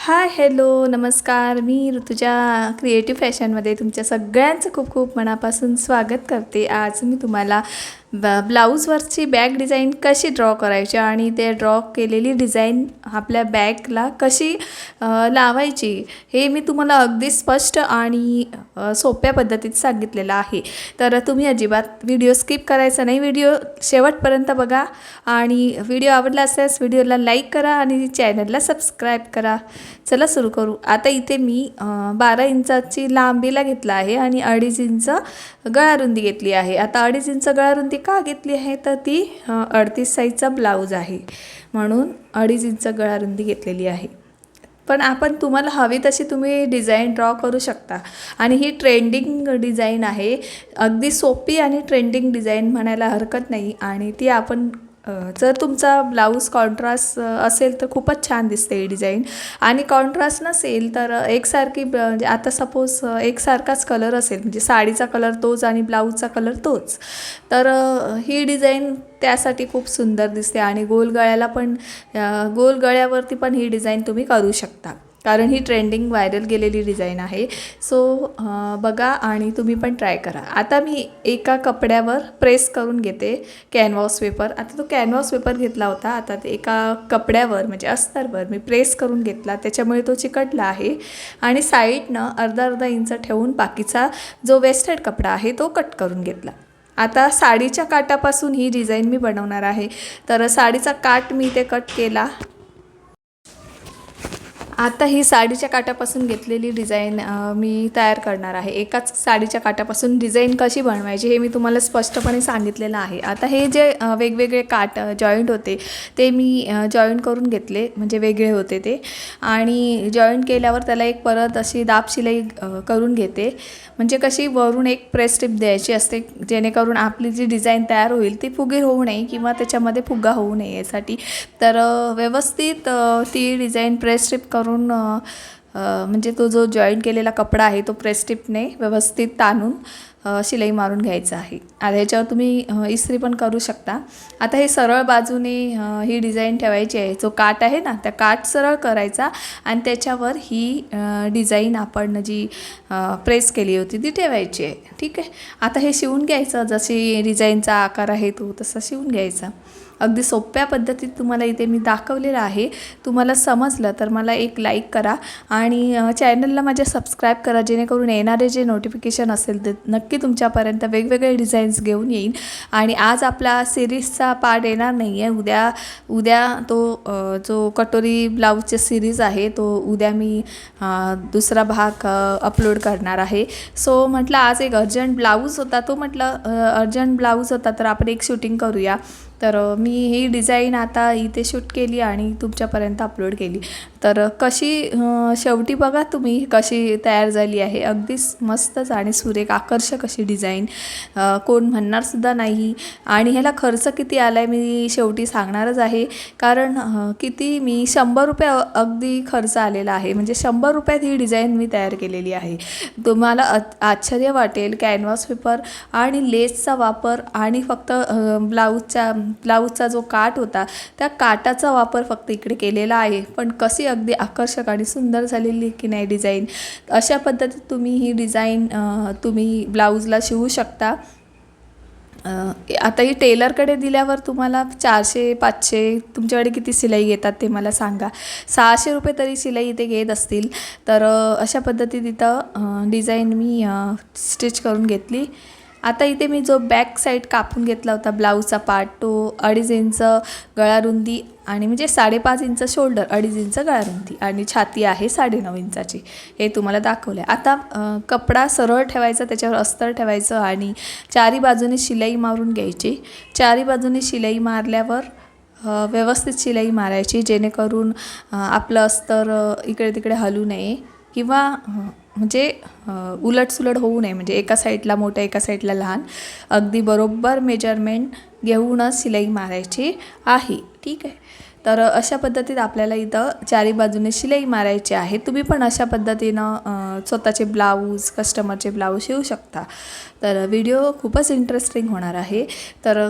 हाय, hello, नमस्कार. मी Rutuja creative फॅशनमध्ये तुमच्या सगळ्यांचं खूप खूप मनापासून स्वागत करते. आज मी तुम्हाला ब्लाऊजवरची बॅग डिझाईन कशी ड्रॉ करायची आणि ते ड्रॉ केलेली डिझाईन आपल्या बॅगला कशी लावायची हे मी तुम्हाला अगदी स्पष्ट आणि सोप्या पद्धतीत सांगितलेलं आहे. तर तुम्ही अजिबात व्हिडिओ स्किप करायचा नाही, व्हिडिओ शेवटपर्यंत बघा आणि व्हिडिओ आवडला असल्यास व्हिडिओला लाईक करा आणि चॅनलला सबस्क्राईब करा. चला सुरू करू. आता इथे मी 12 इंचाची लांबीला घेतला आहे आणि 2.5 इंच गळारुंदी घेतली आहे. आता 2.5 इंच गळारुंदी का घेतली आहे तर ती 38 साईजचा ब्लाऊज आहे म्हणून 2.5 इंच गळारुंदी घेतलेली आहे. पण आपण तुम्हाला हवी तशी तुम्ही डिझाईन ड्रॉ करू शकता आणि ही ट्रेंडिंग डिझाईन आहे. अगदी सोपी आणि ट्रेंडिंग डिझाईन म्हणायला हरकत नाही आणि ती आपण जर तुमचा ब्लाऊज कॉन्ट्रास्ट असेल तर खूपच छान दिसते ही डिझाईन आणि कॉन्ट्रास्ट नसेल तर एकसारखी म्हणजे आता सपोज एकसारखाच कलर असेल म्हणजे साडीचा कलर तोच आणि ब्लाऊजचा कलर तोच तर ही डिझाईन त्यासाठी खूप सुंदर दिसते आणि गोल गळ्याला पण गोल गळ्यावरती पण ही डिझाईन तुम्ही करू शकता कारण ही ट्रेंडिंग व्हायरल गेलेली डिझाईन आहे. सो बघा आणि तुम्ही पण ट्राय करा. आता मी एका कपड्यावर प्रेस करून घेते कॅनव्हास पेपर. आता तो कॅनव्हास पेपर घेतला होता, आता ते एका कपड्यावर म्हणजे अस्तरवर मी प्रेस करून घेतला, त्याच्यामुळे तो चिकटला आहे आणि साईडनं अर्धा इंच ठेवून बाकीचा जो वेस्टेड कपडा आहे तो कट करून घेतला. आता साडीच्या काटापासून ही डिझाईन मी बनवणार आहे तर साडीचा काट मी इथे कट केला. आता ही साडीच्या काटापासून घेतलेली डिझाईन मी तयार करणार आहे. एकाच साडीच्या काटापासून डिझाईन कशी बनवायची हे मी तुम्हाला स्पष्टपणे सांगितलेलं आहे. आता हे जे वेगवेगळे काट जॉईंट होते ते मी जॉईंट करून घेतले म्हणजे वेगळे होते ते आणि जॉईंट केल्यावर त्याला एक परत अशी दाब शिलाई करून घेते म्हणजे कशी वरून एक प्रेस टिप द्यायची असते जेणेकरून आपली जी डिझाईन तयार होईल ती फुगीर होऊ नये किंवा त्याच्यामध्ये फुगा होऊ नये यासाठी. तर व्यवस्थित ती डिझाईन प्रेस टिप करून म्हणजे तो जो जॉईंट केलेला कपडा आहे तो प्रेस टिपने व्यवस्थित ताणून शिलाई मारून घ्यायचा आहे. आता ह्याच्यावर तुम्ही इस्त्री पण करू शकता. आता हे सरळ बाजूने ही डिझाईन ठेवायची आहे. जो काट आहे ना त्या काट सरळ करायचा आणि त्याच्यावर ही डिझाईन आपण जी प्रेस केली होती ती ठेवायची आहे. ठीक आहे. आता हे शिवून घ्यायचं, जशी डिझाईनचा आकार आहे तो तसा शिवून घ्यायचा. अगदी सोप्या पद्धतीत तुम्हाला इथे मी दाखवलेलं आहे. तुम्हाला समजलं तर मला एक लाईक करा आणि चॅनलला माझ्या सबस्क्राईब करा जेणेकरून येणारे जे नोटिफिकेशन असेल ते नक्की तुमच्यापर्यंत वेगवेगळे डिझाईन्स घेऊन येईन. आणि आज आपला सिरीजचा पार्ट येणार नाही आहे. उद्या तो जो कटोरी ब्लाऊजचे सिरीज आहे तो उद्या मी दुसरा भाग अपलोड करणार आहे. सो म्हटलं आज एक अर्जंट ब्लाऊज होता, तो म्हटलं अर्जंट ब्लाऊज होता तर आपण एक शूटिंग करूया. तर मी ही डिझाईन आता इथे शूट केली आणि तुमच्यापर्यंत अपलोड केली. तर कशी शेवटी बघा तुम्ही कशी तयार झाली आहे. अगदी मस्तच आणि सुरेख आकर्षक अशी डिझाईन, कोण म्हणणारसुद्धा नाही. आणि ह्याला खर्च किती आला आहे मी शेवटी सांगणारच आहे कारण किती मी 100 रुपये अगदी खर्च आलेला आहे. म्हणजे 100 रुपयात ही डिझाईन मी तयार केलेली आहे. तुम्हाला आश्चर्य वाटेल. कॅनव्हास पेपर आणि लेसचा वापर आणि फक्त ब्लाऊजचा जो काट होता त्या काटाचा वापर फक्त इकडे केलेला आहे. पण कशी अगदी आकर्षक आणि सुंदर झालेली की नाही डिझाईन. अशा पद्धतीत तुम्ही ही डिझाईन तुम्ही ब्लाऊजला शिवू शकता. आता ही टेलरकडे दिल्यावर तुम्हाला 400-500 तुमच्याकडे किती शिलाई घेतात ते मला सांगा. 600 रुपये तरी शिलाई इथे घेत असतील. तर अशा पद्धतीत इथं डिझाईन मी स्टिच करून घेतली. आता इथे मी जो बॅक साईड कापून घेतला होता ब्लाऊजचा पार्ट तो 2.5 इंच गळारुंदी आणि म्हणजे 5.5 इंच शोल्डर, 2.5 इंच गळारुंदी आणि छाती आहे 9.5 इंचाची. हे तुम्हाला दाखवलं आहे. आता कपडा सरळ ठेवायचा, त्याच्यावर अस्तर ठेवायचं आणि चारी बाजूने शिलाई मारून घ्यायची. चारी बाजूने शिलाई मारल्यावर व्यवस्थित शिलाई मारायची जेणेकरून आपलं अस्तर इकडे तिकडे हलू नये किंवा म्हणजे उलटसुलट होऊ नये. म्हणजे एका साईडला मोठं एका साईडला लहान अगदी बरोबर मेजरमेंट घेऊनच शिलाई मारायची आहे. ठीक आहे. तर अशा पद्धतीत आपल्याला इथं चारी बाजूने शिलाई मारायची आहे. तुम्ही पण अशा पद्धतीनं स्वतःचे ब्लाऊज कस्टमरचे ब्लाऊज शिवू शकता. तर व्हिडिओ खूपच इंटरेस्टिंग होणार आहे. तर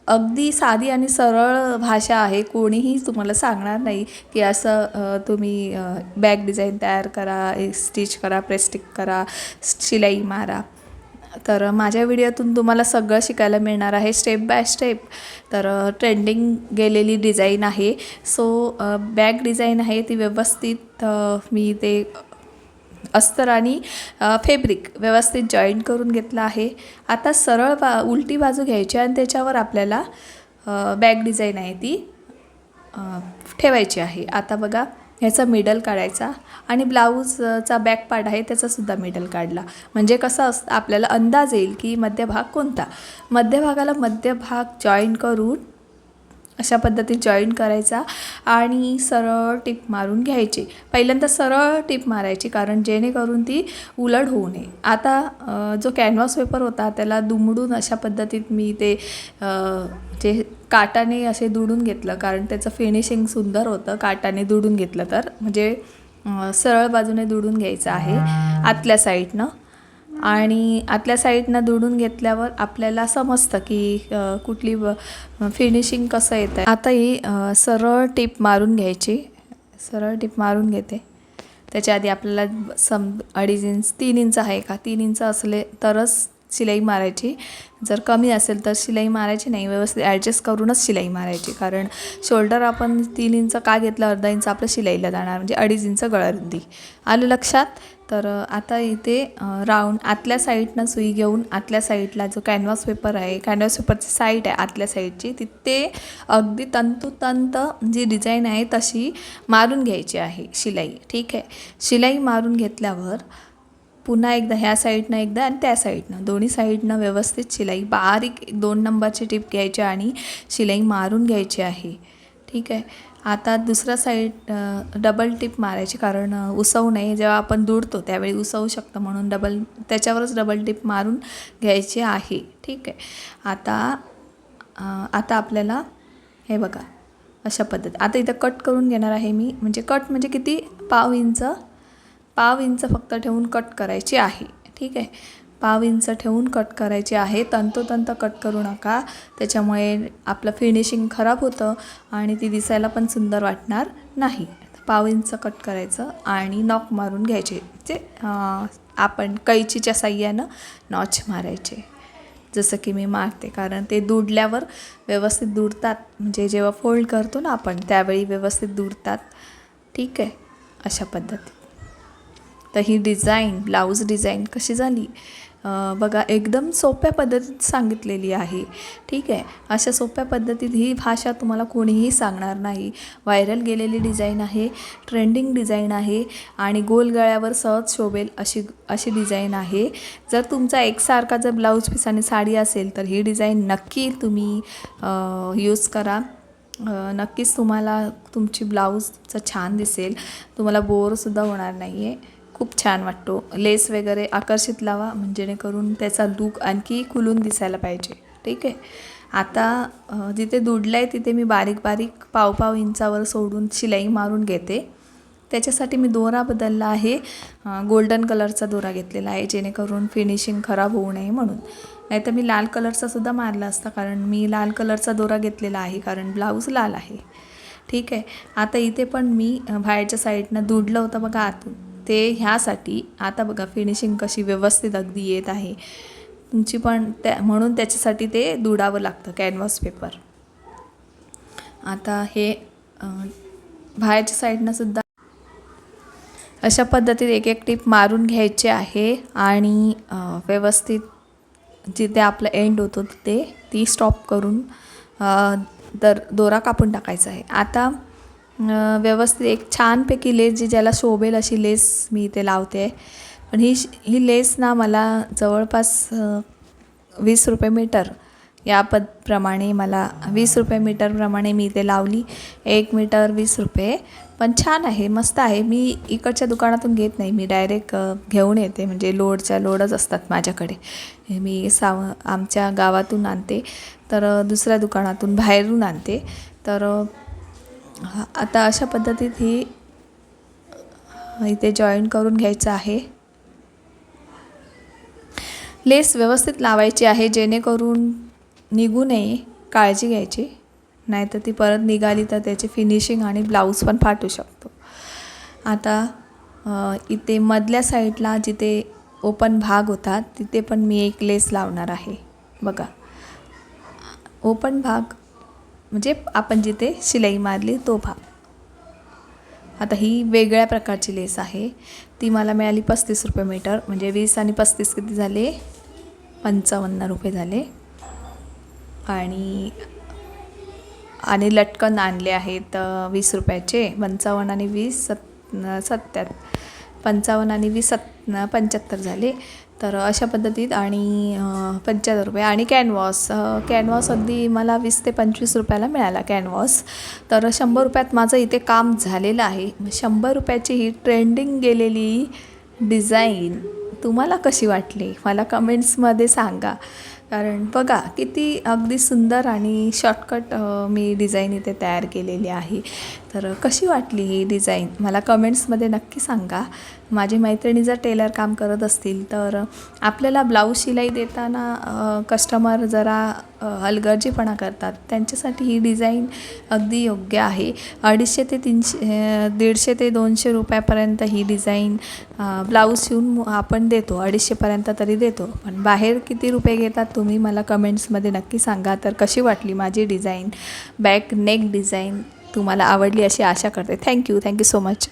अगदी साधी आणि सरळ भाषा आहे. कोणीही तुम्हाला सांगणार नाही की असं तुम्ही बॅग डिझाईन तयार करा, स्टिच करा, प्रेस्टिक करा, शिलाई मारा. तर माझ्या व्हिडिओतून तुम्हाला सगळं शिकायला मिळणार आहे स्टेप बाय स्टेप. तर ट्रेंडिंग गेलेली डिझाईन आहे. सो बॅग डिझाईन आहे ती व्यवस्थित मी ते अस्तर आणि फॅब्रिक व्यवस्थित जॉईंट करून घेतलं आहे. आता सरळ उलटी बाजू घ्यायची आणि त्याच्यावर आपल्याला बॅग डिझाईन आहे ती ठेवायची आहे. आता बघा, ह्याचा मिडल काढायचा आणि ब्लाऊजचा बॅक पार्ट आहे त्याचासुद्धा मिडल काढला. म्हणजे कसं असतं, आपल्याला अंदाज येईल की मध्यभाग कोणता. मध्यभागाला मध्यभाग जॉईन करून अशा पद्धतीत जॉईन करायचा आणि सरळ टिप मारून घ्यायची. पहिल्यांदा सरळ टिप मारायची, कारण जेणेकरून ती उलट होऊ नये. आता जो कॅनव्हास पेपर होता त्याला दुमडून अशा पद्धतीत मी ते जे काटाने असे दुडून घेतलं, कारण त्याचं फिनिशिंग सुंदर होतं. काटाने दुडून घेतलं तर म्हणजे सरळ बाजूने दुडून घ्यायचं आहे आतल्या साईडनं. आणि आतल्या साईडनं दुडून घेतल्यावर आपल्याला समजतं की कुठली फिनिशिंग कसं येतं आहे. आता ही सरळ टिप मारून घ्यायची. सरळ टिप मारून घेते. त्याच्या आधी आपल्याला 2.5 इंच 3 इंच आहे का, 3 इंच असले तरच शिलाई मारायची. जर कमी असेल तर शिलाई मारायची नाही, व्यवस्थित ॲडजस्ट करूनच शिलाई मारायची. कारण शोल्डर आपण 3 इंच का घेतलं, अर्धा इंच आपलं शिलाईला जाणार, म्हणजे 2.5 इंच गळारुंदी. आलं लक्षात. तर आता इथे राऊंड आतल्या साईडनं सुई घेऊन आतल्या साईडला जो कॅनव्हास पेपर आहे, कॅनव्हास पेपरची साईड आहे आतल्या साईडची, तिथे अगदी तंतोतंत जी डिझाईन आहे तशी मारून घ्यायची आहे शिलाई. ठीक आहे. शिलाई मारून घेतल्यावर पुन्हा एकदा ह्या साईडनं एकदा आणि त्या साईडनं दोन्ही साईडनं व्यवस्थित शिलाई बारीक 2 नंबरची टिप घ्यायची आणि शिलाई मारून घ्यायची आहे. ठीक आहे. आता दुसरा साईड डबल टिप मारायची, कारण उसवू नये. जेव्हा आपण दुडतो त्यावेळी उसवू शकतं, म्हणून त्याच्यावरच डबल टिप मारून घ्यायची आहे. ठीक आहे. आता आपल्याला हे बघा अशा पद्धती. आता इथं कट करून घेणार आहे मी. म्हणजे कट म्हणजे किती, पाव इंच फक्त ठेवून कट करायची आहे. ठीक आहे. पाव इंच ठेवून कट करायची आहे. तंतोतंत कट करू नका, त्याच्यामुळे आपलं फिनिशिंग खराब होतं आणि ती दिसायला पण सुंदर वाटणार नाही. पाव इंच कट करायचं आणि नॉक मारून घ्यायचे. जे आपण कैचीच्या साह्यानं नॉच मारायचे, जसं की मी मारते. कारण ते दुडल्यावर व्यवस्थित दुडतात, म्हणजे जेव्हा फोल्ड करतो ना आपण त्यावेळी व्यवस्थित दुडतात. ठीक आहे. अशा पद्धतीत. तर ही डिझाईन, ब्लाऊज डिझाईन कशी झाली बघा, एकदम सोप्या पद्धतीत सांगितलेली आहे. ठीक आहे. अशा सोप्या पद्धतीत ही भाषा तुम्हाला कोणीही सांगणार नाही. व्हायरल गेलेली डिझाईन आहे, ट्रेंडिंग डिझाईन आहे आणि गोल गळ्यावर सहज शोभेल अशी डिझाईन आहे. जर तुमचा एकसारखा जर ब्लाऊज पीस आणि साडी असेल तर ही डिझाईन नक्की तुम्ही यूज करा. नक्कीच तुम्हाला तुमची ब्लाऊजचं छान दिसेल, तुम्हाला बोरसुद्धा होणार नाही आहे. खूप छान वाटतो. लेस वगैरे आकर्षित लावा, म्हणजे जेणेकरून त्याचा लूक आणखी खुलून दिसायला पाहिजे. ठीक आहे. आता जिथे दुडलं आहे तिथे मी बारीक बारीक पाव इंचावर सोडून शिलाई मारून घेते. त्याच्यासाठी मी दोरा बदलला आहे. गोल्डन कलरचा दोरा घेतलेला आहे, जेणेकरून फिनिशिंग खराब होऊ नये म्हणून. नाहीतर मी लाल कलरचा सुद्धा मारला असता, कारण मी लाल कलरचा दोरा घेतलेला आहे, कारण ब्लाऊज लाल आहे. ठीक आहे. आता इथे पण मी बाहेरच्या साईडनं दुडलं होतं बघा आतून, ते ह्यासाठी. आता बघा फिनिशिंग कशी व्यवस्थित अगदी येत आहे तुमची पण, म्हणून त्याच्यासाठी ते दुडावं लागतं कॅनव्हास पेपर. आता हे बाहेरच्या साईडनं सुद्धा अशा पद्धतीत एक एक टिप मारून घ्यायचे आहे आणि व्यवस्थित जिथे आपलं एंड होतो तिथे ती स्टॉप करून दोरा कापून टाकायचा आहे. आता व्यवस्थित एक छानपैकी लेस, जी ज्याला शोभेल अशी लेस मी इथे लावते. पण ही लेस ना मला जवळपास 20 रुपये मीटर या प्रमाणे मला 20 रुपये मीटरप्रमाणे मी इथे लावली. 1 मीटर 20 रुपये. पण छान आहे, मस्त आहे. मी इकडच्या दुकानातून घेत नाही, मी डायरेक्ट घेऊन येते. म्हणजे लोडच असतात माझ्याकडे. मी आमच्या गावातून आणते, तर दुसऱ्या दुकानातून बाहेरून आणते. तर आता अशा पद्धतीत ही इथे जॉईन करून घ्यायचं आहे. लेस व्यवस्थित लावायची आहे, जेणेकरून निघू नये. काळजी घ्यायची, नाहीतर ती परत निघाली तर त्याची फिनिशिंग आणि ब्लाऊज पण फाटू शकतो. आता इथे मधल्या साईडला जिथे ओपन भाग होता तिथे पण मी एक लेस लावणार आहे. बघा, ओपन भाग म्हणजे आपण जिथे शिलाई मारली तो भाग. आता ही वेगळ्या प्रकारची लेस आहे, ती मला मिळाली 35 रुपये मीटर. म्हणजे 20 आणि 35 किती झाले, 55 रुपये झाले. आणि लटकन आणले आहेत 20 रुपयाचे. 55 आणि 20 55 आणि 20 75 झाले. तर अशा पद्धतीत. आणि 75 रुपये. आणि कॅनव्हास अगदी मला 20 ते 25 रुपयाला मिळाला कॅनव्हास. तर 100 रुपयात माझं इथे काम झालेलं आहे. 100 रुपयाची ही ट्रेंडिंग गेलेली डिझाईन तुम्हाला कशी वाटली मला कमेंट्समध्ये सांगा. कारण बघा किती अगदी सुंदर आणि शॉर्टकट मी डिझाईन इथे तयार केलेली आहे. तर कशी वाटली ही डिझाईन मला कमेंट्समध्ये नक्की सांगा. माझी मैत्रिणी जर टेलर काम करत असतील तर आपल्याला ब्लाऊज शिलाई देताना कस्टमर जरा हलगर्जीपणा करतात, त्यांच्यासाठी ही डिझाईन अगदी योग्य आहे. 250 ते 300 150 ते 200 रुपयापर्यंत ही डिझाईन ब्लाऊज शिवून आपण देतो. 250पर्यंत तरी देतो. पण बाहेर किती रुपये घेतात तुम्ही मला कमेंट्समध्ये नक्की सांगा. तर कशी वाटली माझी डिझाईन, बॅक नेक डिझाईन तुम्हाला आवडली अशी आशा करते. Thank you so much.